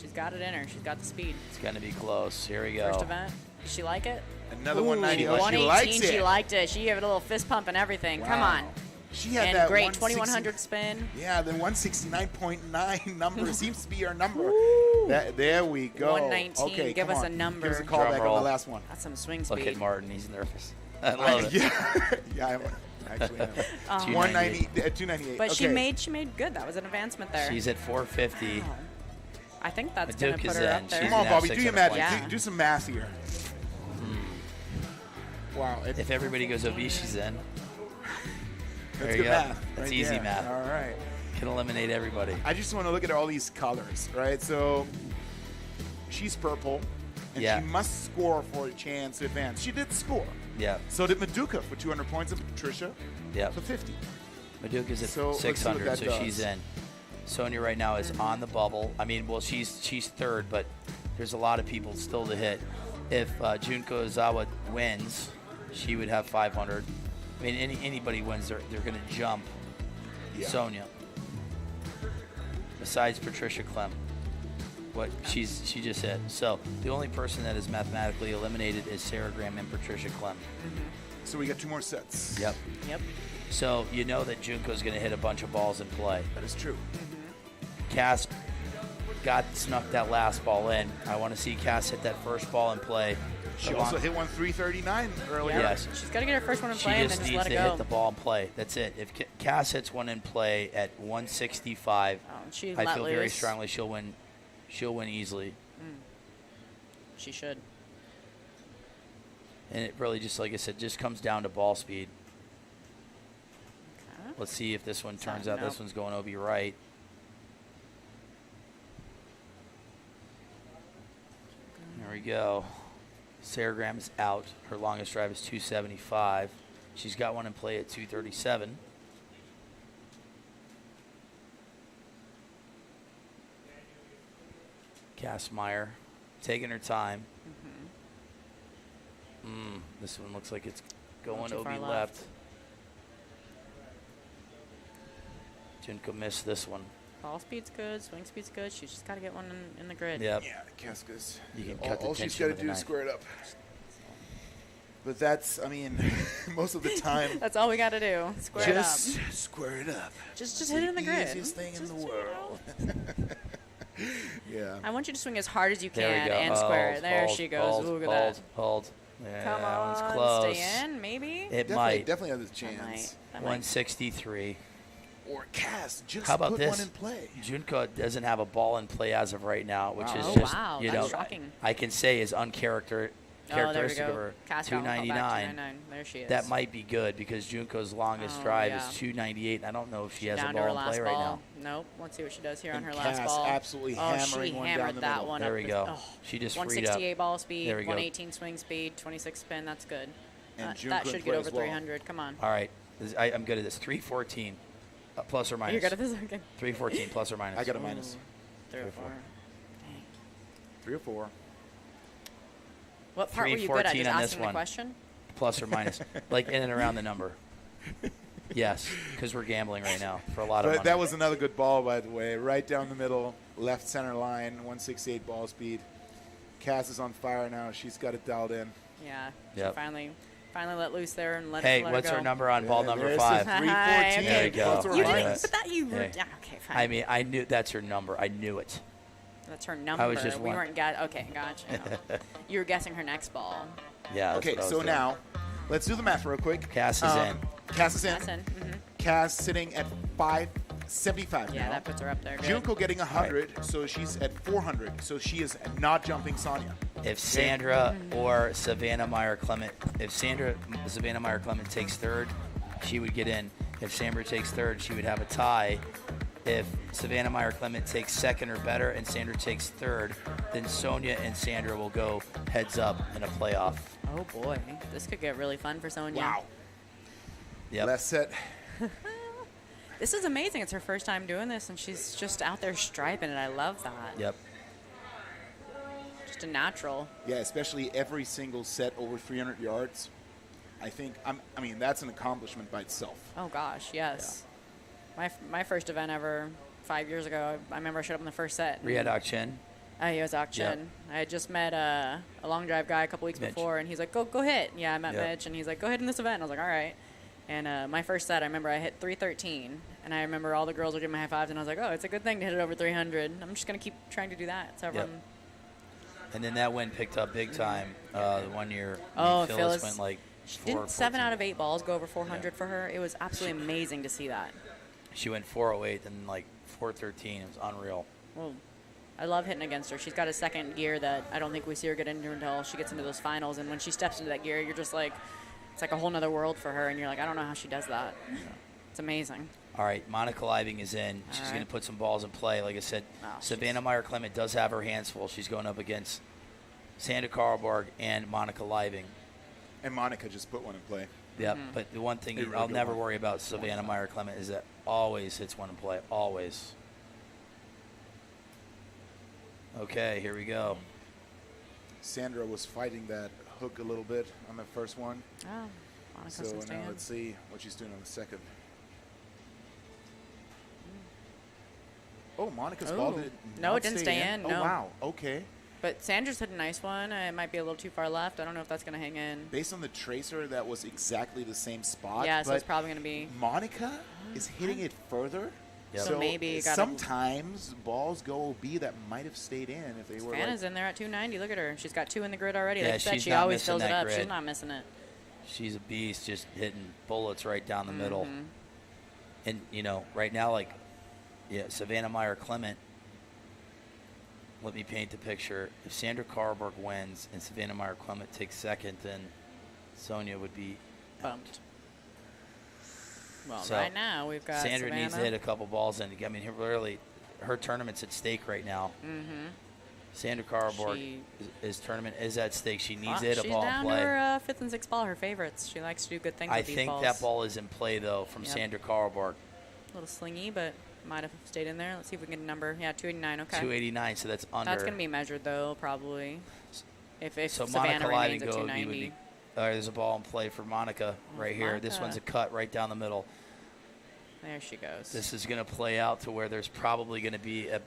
She's got it in her. She's got the speed. It's going to be close. Here we go. First event. Does she like it? Another 190. Oh, she 118. likes it. She liked it. She gave it a little fist pump and everything. Come on. She had and that great 2100 spin. Yeah, the 169.9 number seems to be our number. There we go. 119. Okay, give us a number. Give us a call back on the last one. That's some swing speed. Look at Martin. He's nervous. I love it. Yeah, I'm actually. 190, 298. But okay. she made good. That was an advancement there. She's at 450. Wow. I think that's going to put her up there. Come on, Bobby, do your magic. Yeah. Do some math here. Wow. If everybody goes obese, she's in. That's there good you math. go. That's right easy there. math. All right. Can eliminate everybody. I just want to look at all these colors, right? So she's purple, and she must score for a chance to advance. She did score. Yeah. So did Maduka for 200 points, and Patricia for 50. Maduka's at 600, so she's in. Sonia right now is on the bubble. I mean, well, she's third, but there's a lot of people still to hit. If Junko Ozawa wins, she would have 500. I mean, anybody wins, they're going to jump Sonia. Besides Patricia Clem, she just hit. So the only person that is mathematically eliminated is Sarah Graham and Patricia Clem. So we got 2 more sets. Yep. So you know that Junko's going to hit a bunch of balls in play. That is true. Cass snuck that last ball in. I want to see Cass hit that first ball in play. She also hit one 339 earlier. Yes. She's got to get her first one in play and then just let it go. She just needs to hit the ball in play. That's it. If Cass hits one in play at 165, I feel very strongly she'll win. She'll win easily. She should. And it really just, like I said, just comes down to ball speed. Okay. Let's see if this one turns out. This one's going OB right. There we go. Sarah Graham is out. Her longest drive is 275. She's got one in play at 237. Cass Meyer taking her time. This one looks like it's going OB left. Junko missed this one. Ball speed's good, swing speed's good. She's just got to get one in the grid. Yep. Yeah, Casca's. You can cut the all she's got to do is square it up. But that's, I mean, most of the time. That's all we got to do. Square it up. Just square it up. Just hit it in the grid. Easiest thing in the world. Yeah. I want you to swing as hard as you can and square it. There she goes. Look at that. Hold. Yeah, come on, that one's close. Stay in, maybe? It might. Definitely has a chance. 163. Or Cass, just How about put this? one in play. Junko doesn't have a ball in play as of right now, which is just, you know, shocking. I can say is characteristic of her. 299. There she is. That might be good because Junko's longest drive is 298. I don't know if she has a ball in play right now. Nope. Let's see what she does here on her Cass last ball. Absolutely hammering one down the middle. That one. There we go. She just freed up. 168 ball speed, there we go. 118 swing speed, 26 spin. That's good. And that should get over 300. Come on. All right. I'm good at this. 314. Plus or minus. You're good at this? Okay. 314 plus or minus. I got a minus. 3 or 4. 3 or 4. What part were you good at? Just asking the question? Plus or minus. Like in and around the number. Yes, because we're gambling right now for a lot of money. That was another good ball, by the way. Right down the middle, left center line, 168 ball speed. Cass is on fire now. She's got it dialed in. Yeah. She finally let loose there and let hey, her what's go. her number on ball number 5? 314. There you go. You didn't, but that you were, okay, fine. I mean, I knew that's her number. I knew it. That's her number. I was just we weren't okay, gotcha. You were guessing her next ball. Yeah. Okay, so now let's do the math real quick. Cass is in. Cass is in. Mm-hmm. Cass sitting at 575 Yeah, now. that puts her up there. Good. Junko getting 100, so she's at 400. So she is not jumping Sonia. If Sandra or Savannah Meyer-Clement, Savannah Meyer-Clement takes third, she would get in. If Sandra takes third, she would have a tie. If Savannah Meyer-Clement takes second or better and Sandra takes third, then Sonia and Sandra will go heads up in a playoff. Oh boy, this could get really fun for Sonia. Wow. Yep. Last set. This is amazing. It's her first time doing this, and she's just out there striping it. I love that. Yep. Just a natural. Yeah, especially every single set over 300 yards. I mean, that's an accomplishment by itself. Oh, gosh, yes. My first event ever 5 years ago, I remember I showed up in the first set. Riyad Akchin. He was Akchin. Yep. I had just met a long drive guy a couple weeks before, and he's like, go hit. Yeah, I met Mitch, and he's like, go hit in this event. And I was like, all right. And my first set, I remember I hit 313, and I remember all the girls were giving me high fives, and I was like, oh, it's a good thing to hit it over 300. I'm just going to keep trying to do that. So everyone. And then that win picked up big time the 1 year. Phyllis went like didn't 7 out of 8 balls go over 400 for her. It was absolutely amazing to see that. She went 408 and like 413. It was unreal. Well, I love hitting against her. She's got a second gear that I don't think we see her get into until she gets into those finals. And when she steps into that gear, you're just like, it's like a whole nother world for her. And you're like, I don't know how she does that. Yeah. It's amazing. All right, Monica Living is in. She's going to put some balls in play. Like I said, Savannah Meyer-Clement does have her hands full. She's going up against Sandra Karlberg and Monica Living. And Monica just put one in play. Yep, but the one thing I'll never worry about Savannah Meyer-Clement is that always hits one in play, always. Okay, here we go. Sandra was fighting that hook a little bit on the first one. Oh, Monica so now let's see what she's doing on the second. Oh, Monica's ball did no, it didn't stay in. No. Oh, wow. Okay. But Sandra's hit a nice one. It might be a little too far left. I don't know if that's going to hang in. Based on the tracer, that was exactly the same spot. Yeah, so it's probably going to be. Monica is hitting it further. Yep. So maybe sometimes balls go OB that might have stayed in if they were. Savannah's in there at 290. Look at her. She's got 2 in the grid already. Yeah, she always fills it up. Grid. She's not missing it. She's a beast, just hitting bullets right down the middle. And, you know, right now, like, Savannah Meyer-Clement, let me paint the picture. If Sandra Karlberg wins and Savannah Meyer-Clement takes second, then Sonia would be bumped. Well, so right now we've got Sandra Savannah. needs to hit a couple balls in. I mean, really, her tournament's at stake right now. Sandra Karlberg, his tournament is at stake. She needs to hit a ball in play. She's down to her 5th and 6th ball, her favorites. She likes to do good things with these balls. I think that ball is in play, though, from Sandra Karlberg. A little slingy, but might have stayed in there. Let's see if we can get a number. Yeah, 289, okay. 289, so that's under. That's going to be measured, though, probably. If so Savannah Monica remains at would 290. Be, there's a ball in play for Monica right here. This one's a cut right down the middle. There she goes. This is going to play out to where there's probably going to be a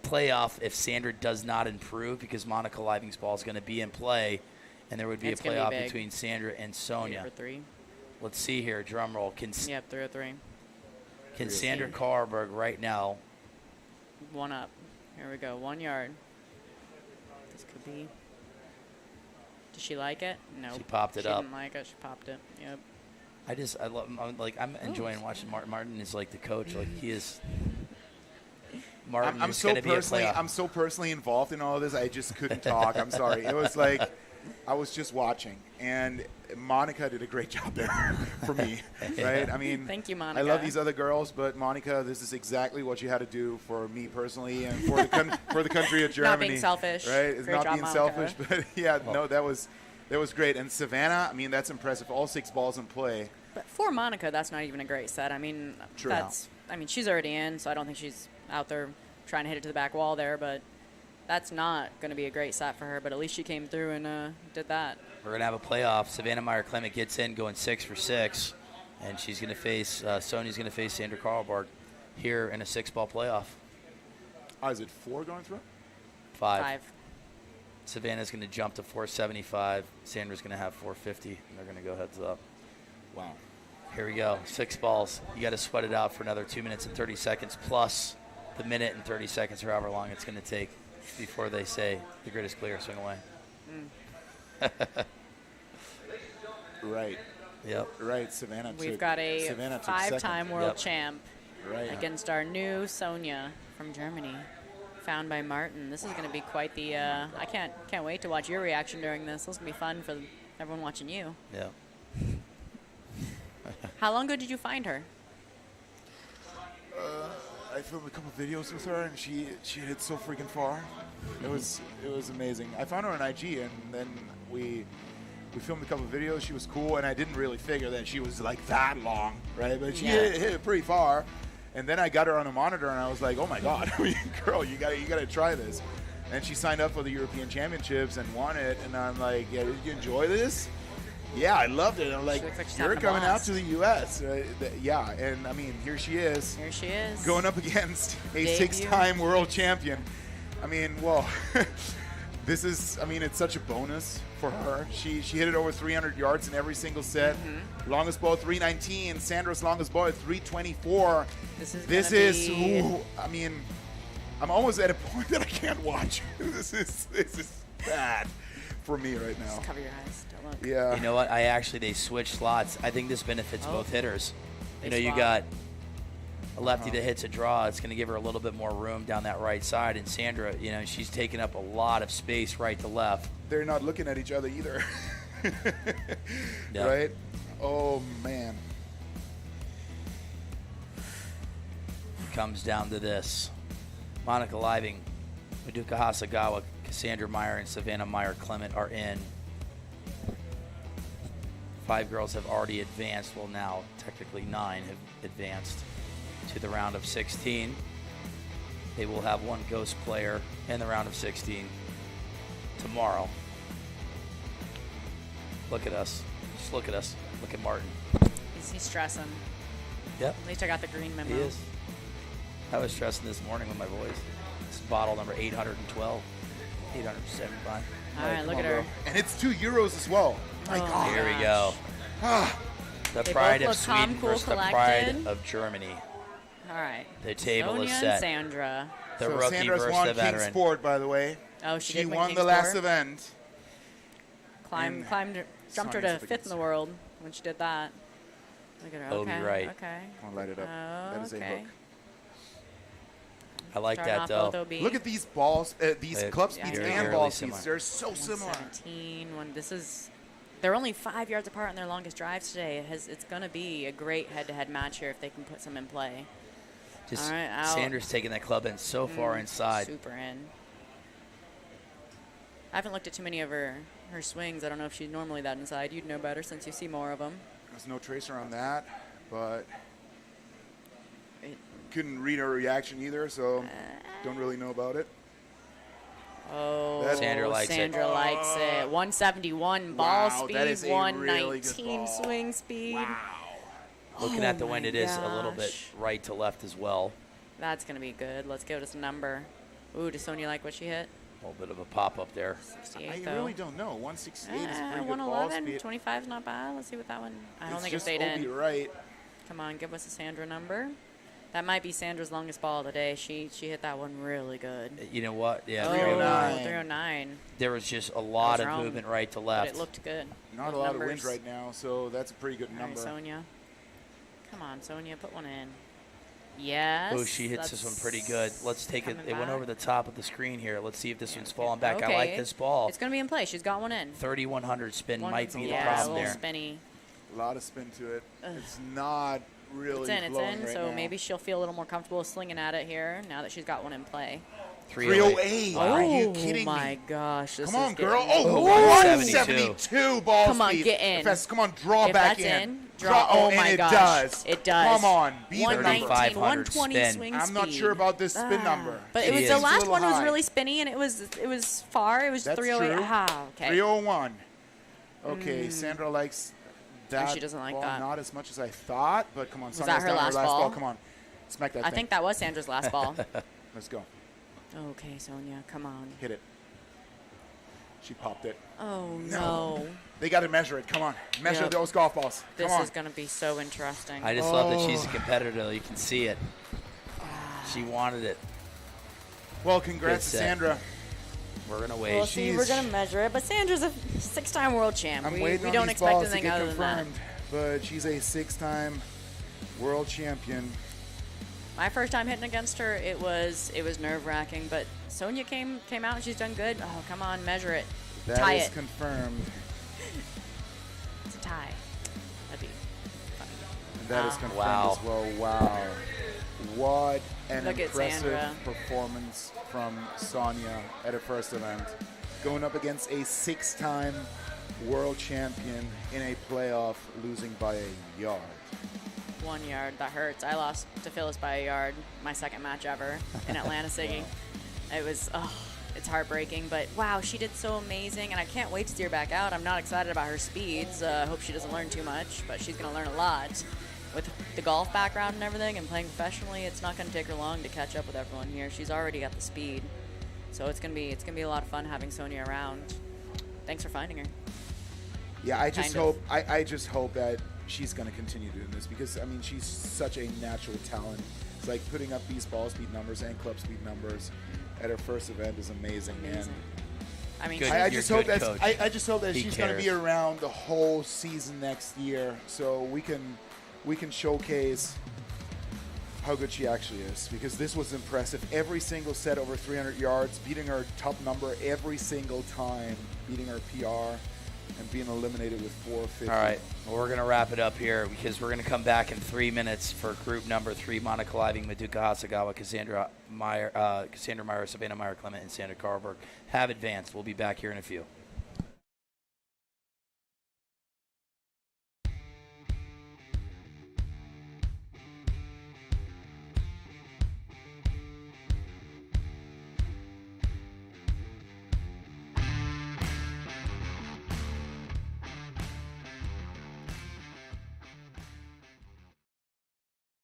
playoff if Sandra does not improve, because Monica Living's ball is going to be in play, and there would be a playoff between Sandra and Sonia. 3. Let's see here. Drum roll. Yep, 303. Can Sandra Karlberg right now? 1 up. Here we go. 1 yard. This could be. Does she like it? No. She popped it up. She didn't like it. She popped it. Yep. I'm enjoying watching Martin. Martin is like the coach. Like he is. Martin I'm is so personally. I'm so personally involved in all of this. I just couldn't talk. I'm sorry. It was like I was just watching, and Monica did a great job there for me. Right? I mean, thank you, Monica. I love these other girls, but Monica, this is exactly what you had to do for me personally, and for the for the country of Germany. Not being selfish. Right? It's great not job, being Monica. selfish, but yeah, no, that was great. And Savannah, I mean, that's impressive. All 6 balls in play. But for Monica, that's not even a great set. I mean, she's already in, so I don't think she's out there trying to hit it to the back wall there, but that's not going to be a great set for her, but at least she came through and did that. We're going to have a playoff. Savannah Meyer-Clement gets in going 6 for 6, and she's going to face, Sonia's going to face Sandra Karlberg here in a 6-ball playoff. Oh, is it 4 going through? 5. Savannah's going to jump to 475. Sandra's going to have 450, and they're going to go heads up. Wow. Here we go. 6 balls. You got to sweat it out for another 2 minutes and 30 seconds plus the minute and 30 seconds or however long it's going to take before they say the grid is clear, swing away. Right. Yep. Right, Savannah. We've got a 5-time world champ against our new Sonia from Germany, found by Martin. This is going to be quite the. I can't wait to watch your reaction during this. This is going to be fun for everyone watching you. Yeah. How long ago did you find her? I filmed a couple videos with her, and she hit so freaking far. It was amazing. I found her on IG, and then we filmed a couple videos. She was cool, and I didn't really figure that she was like that long, right? But she hit it pretty far. And then I got her on a monitor, and I was like, oh my God, girl, you gotta try this. And she signed up for the European Championships and won it. And I'm like, yeah, did you enjoy this? Yeah, I loved it. I'm like, looks like she's you're having a coming out blast. to the U.S. Yeah, and I mean, here she is. Here she is. Going up against a Debut. 6-time world champion. I mean, well, this is, I mean, it's such a bonus for her. She hit it over 300 yards in every single set. Longest ball, 319. Sandra's longest ball at 324. This is ooh, I mean, I'm almost at a point that I can't watch. This is bad for me right now. Just cover your eyes. Don't look. Yeah. You know what? They switched slots. I think this benefits both hitters. They You know, you swap. got a lefty that hits a draw. It's going to give her a little bit more room down that right side. And Sandra, you know, she's taking up a lot of space right to left. They're not looking at each other either. Yep. Right? Oh, man. Comes down to this. Monica Living, Maduka Hasagawa, Cassandra Meyer, and Savannah Meyer-Clement are in. 5 girls have already advanced. Well, now technically 9 have advanced to the round of 16. They will have 1 ghost player in the round of 16 tomorrow. Look at us. Just look at us. Look at Martin. He's stressing. Yep. At least I got the green memo. He is. I was stressing this morning with my voice. It's bottle number 812, 875. All right, look at her. And it's €2 as well. My God. Here we go. The They pride both of look calm, Sweden cool, versus the pride collected. of Germany. All right. The table Sonia is and set. Sandra. The So rookie Sandra's versus won the veteran. Kingsport, by the way. Oh, she She did win won the Kingsport. last event. Climbed, jumped her Sonia's to up 5th against in the her. world when she did that. Look at her. Obi Okay. Wright. Okay. Come on, light it up. That is a Okay. hook. I like Starting that off though. both OB. Look at these balls, these They're club speeds very, and very ball similar. speeds. They're so similar. 117. They're only 5 yards apart in their longest drives today. It's going to be a great head-to-head match here if they can put some in play. Just All right, out. Sanders taking that club in so far inside. Super in. I haven't looked at too many of her swings. I don't know if she's normally that inside. You'd know better since you see more of them. There's no tracer on that, but couldn't read her reaction either, so don't really know about it. Oh, Sandra likes it. Sandra likes it. 171 ball Wow, speed, that is a really good 119 ball. swing speed. Looking at the wind, my it is a little bit gosh. right to left as well. That's going to be good. Let's give us a number. Ooh, does Sonia like what she hit? A little bit of a pop up there. 68 I though. really don't know. 168 is pretty good ball 111, speed. 25 is not bad. Let's see what that one. I don't think it just stayed Obi in. right. Come on, give us a Sandra number. That might be Sandra's longest ball of the day. She hit that one really good. You know what? Yeah, 309. 309. There was just a lot was of wrong, movement right to But left. it looked good. Not Good a lot numbers. of wind right now, so that's a pretty good All right, number. Sonia. Come on, Sonia, put one in. Yes. Oh, she hits this one pretty good. Let's take it. coming It went back. over the top of the screen here. Let's see if this one's falling back. Okay. I like this ball. It's going to be in play. She's got one in. 3,100 spin might be the yeah, a problem little there. spinny. A lot of spin to it. It's not really It's in, flowing right so now. maybe she'll feel a little more comfortable slinging at it here now that she's got one in play. 308. Are you kidding my me? gosh. This Come on, is girl. getting- Oh, 172. 172 ball Come on, speed. get in. Fast. Come on, draw If back that's in, Draw. draw. Oh and my it gosh. does. It does. Come on, be the 119, number. 3,500 120 spin. swing I'm not speed. sure about this spin number. But It it was is. the It's a last little one was high. really spinny and it was far. It was That's 308. true. Ah, okay. 301. Okay, Sandra likes that. she doesn't like ball that. Not as much as I thought, but come on. Was Sonia's that her down last ball? Come on. Smack that I thing. think that was Sandra's last ball. Let's go. Okay, Sonia, come on. Hit it. She popped it. Oh no. They got to measure it. Come on. Measure Yep. those golf balls. This Come on. is going to be so interesting. I just love that she's a competitor. You can see it. She wanted it. Well, congrats to Good set. Sandra. We're going to We'll wait. see. We're going to measure it. But Sandra's a 6-time world champ. I'm we waiting on don't these expect balls to anything get other than that. confirmed, but she's a 6-time world champion. My first time hitting against her, it was nerve-wracking. But Sonia came out and she's done good. Oh, come on, measure it. That Tie is it. confirmed. It's a tie. That'd be funny. And that is confirmed Wow. as well. Wow. What an Look at impressive Sandra. performance from Sonia at her first event. Going up against a 6-time world champion in a playoff, losing by a yard. 1 yard. That hurts. I lost to Phyllis by a yard my second match ever in Atlanta Siggy. It was, it's heartbreaking. But wow, she did so amazing, and I can't wait to see her back out. I'm not excited about her speeds. I hope she doesn't learn too much, but she's going to learn a lot. With the golf background and everything and playing professionally, it's not going to take her long to catch up with everyone here. She's already got the speed. So it's going to be a lot of fun having Sonia around. Thanks for finding her. Yeah, I just hope that she's going to continue doing this because, I mean, she's such a natural talent. It's like putting up these ball speed numbers and club speed numbers at her first event is amazing. And I mean, I just hope that she's going to be around the whole season next year so we can showcase how good she actually is, because this was impressive. Every single set over 300 yards, beating her top number every single time, beating her PR, and being eliminated with 450. All right, well, we're going to wrap it up here because we're going to come back in 3 minutes for group number 3, Monica Living, Maduka Hasagawa, Cassandra Meyer, Savannah Meyer, Clement, and Sandra Carlberg have advanced. We'll be back here in a few.